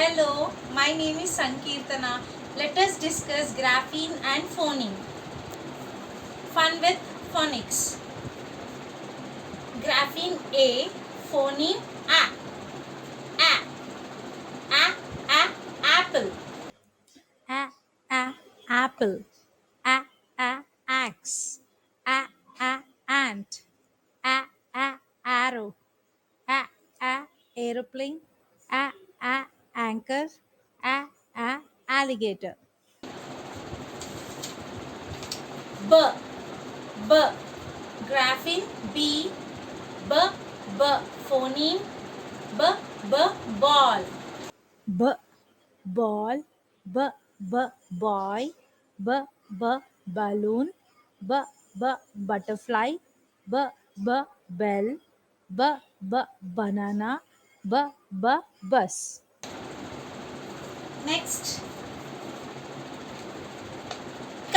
Hello, my name is Sankirtana. Let us discuss grapheme and phoneme. Fun with phonics. Grapheme A, phoneme A, A, A, apple. Apple, axe, ant, arrow, a, aeroplane, anchor, alligator. B, B, grapheme B, B, B, phoneme B, B, ball. B, ball, boy, balloon, butterfly, bell, banana, bus. Next, K,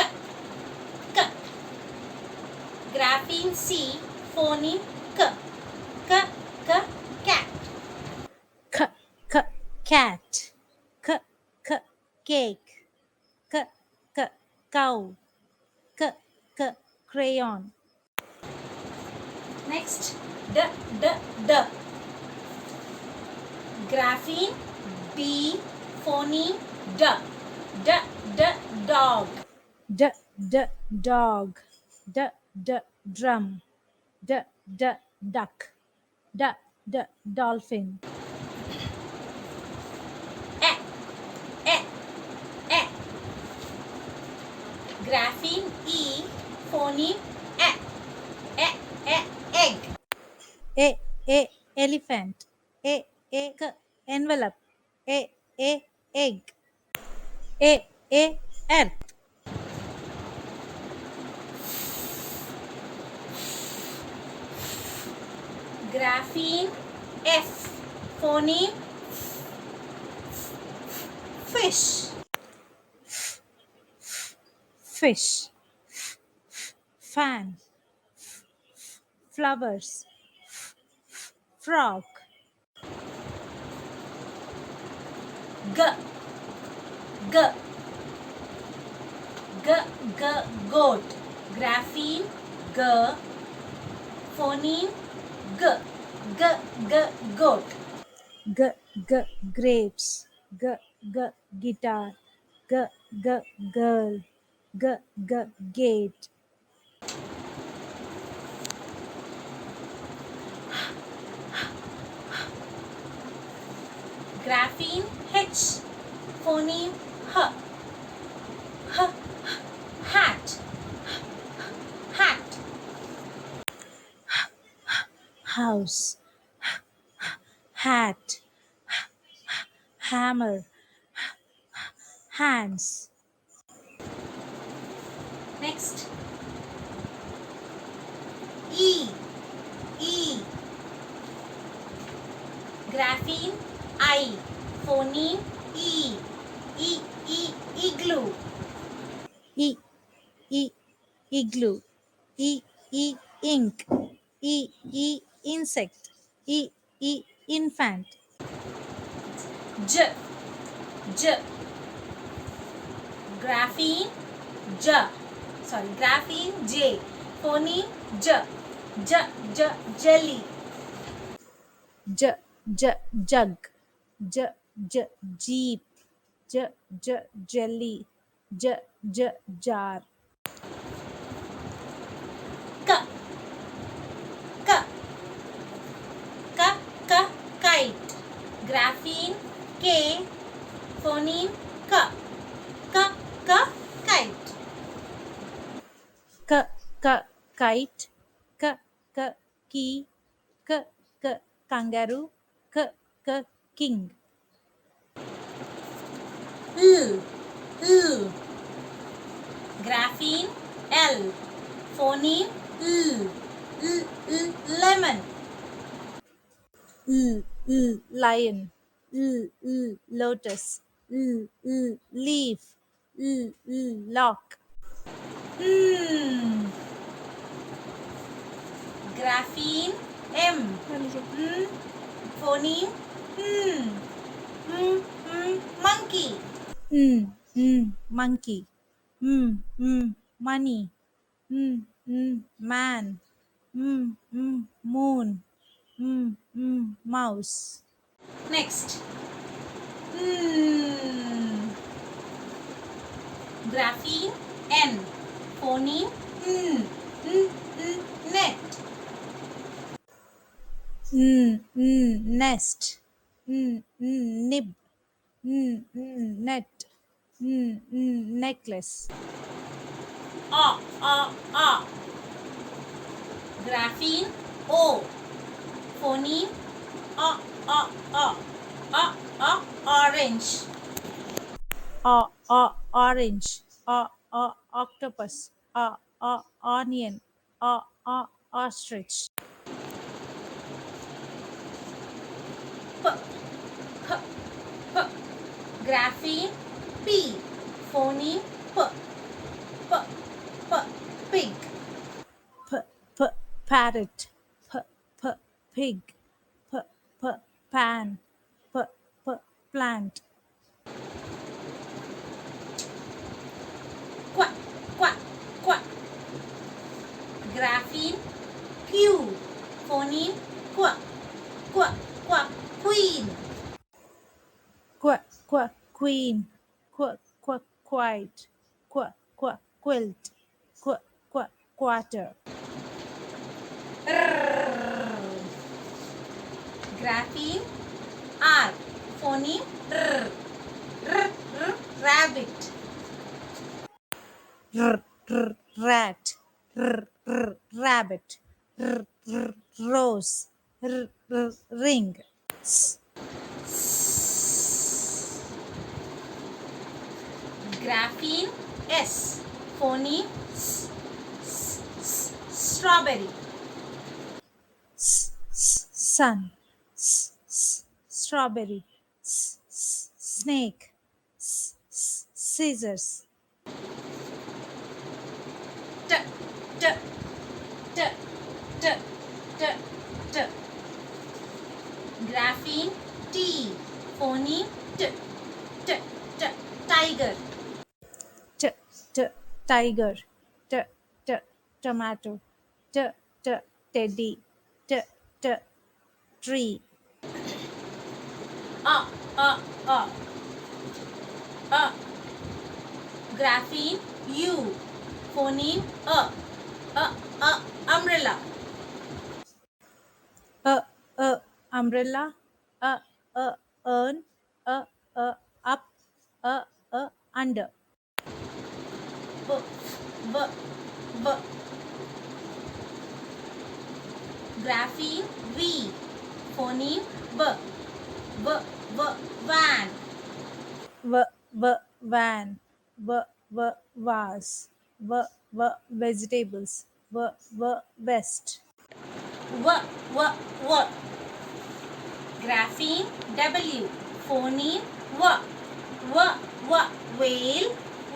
K, grapheme C, phoneme K, K, K, cat. Cat, c, cake, c, cow, c, crayon. Next, D, D, D, grapheme D, phoneme D, D, D, dog. Dog, drum, duck, d, dolphin. E, E, E, grapheme E, phoneme E, E, E, egg. Elephant, envelope, egg, earth. Grapheme F, phoneme fish. Fish, fan, flowers, frog. G, G, G, G, goat. Grapheme G, phoneme G, G, G, goat. Grapes, guitar, girl, gate. Grapheme H, phoneme H, H, hat, hat. House, hat, hammer, hands. Next, E, E, grapheme I, phoneme E, E, E, igloo. E, igloo, ink, insect, infant. J, J, grapheme J, grapheme J, phoneme J, J, J, jelly. Jug, jeep, jelly, jar. K, K, K, K, kite. Grapheme K, phoneme K, K, K, kite. Kite, key, kangaroo, king. L, L, grapheme L, phoneme L, L, L, lemon. Lion, lotus, leaf, lock. Grapheme M, phoneme monkey. Monkey. Money. Man. Moon. Mouse. Next. Mm. Grapheme N. Phoneme N. Net. Nest. Nib. Net. Necklace. A. Grapheme O. Phoneme A. A. Orange. Orange. Octopus. Onion. Ostrich. P. P. P. Grapheme P. Phoneme P. P. P. Pig. Parrot. Pig. P, pan. P, plant. Quack. Quack. Quack. Grapheme Q. Phoneme Quack. Quack. Quack. Queen. Queen. Quiet. Quilt. Quarter. Grapheme R. Phoneme R. Rabbit. Rat. Rabbit. Rose. Ring. Grapheme S. Phoneme strawberry. Sun. Strawberry. Snake. Scissors. T. T. T. T. T. T. Grapheme T. Phoneme T. T. T. Tiger. Tiger. Tomato. Teddy. Tree. A. A. A. A. Grapheme U. Phoneme A. Umbrella. Umbrella. Urn. Up. Under. B. B. B. Grapheme V. Phoneme B. B. B. Van. Van. Vase. Vegetables. Vest. W. W. W. Grapheme W. Phoneme W. W. W. Whale.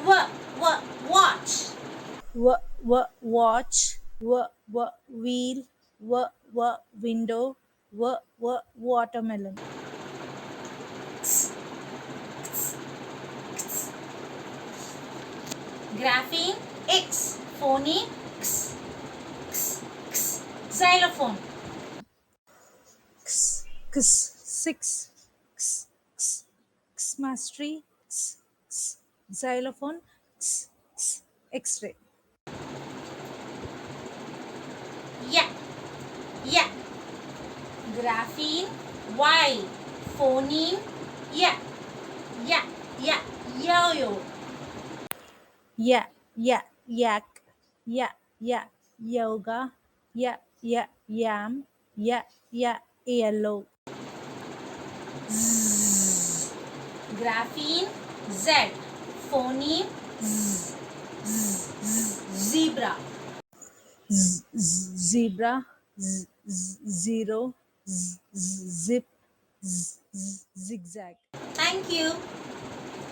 W. W. Watch. Watch. Wheel. Window. Watermelon. Grapheme X. Phoneme X. Xylophone. Six. Mastery. Xylophone. X-ray. Yeah. Yeah. Grapheme Y. Phoneme yeah. Yeah. Yeah. Yo-yo. Yak. Yoga. Yam. Yellow. Grapheme Z. Phoneme zebra. Zebra. Zero. Zip. Zigzag. Thank you.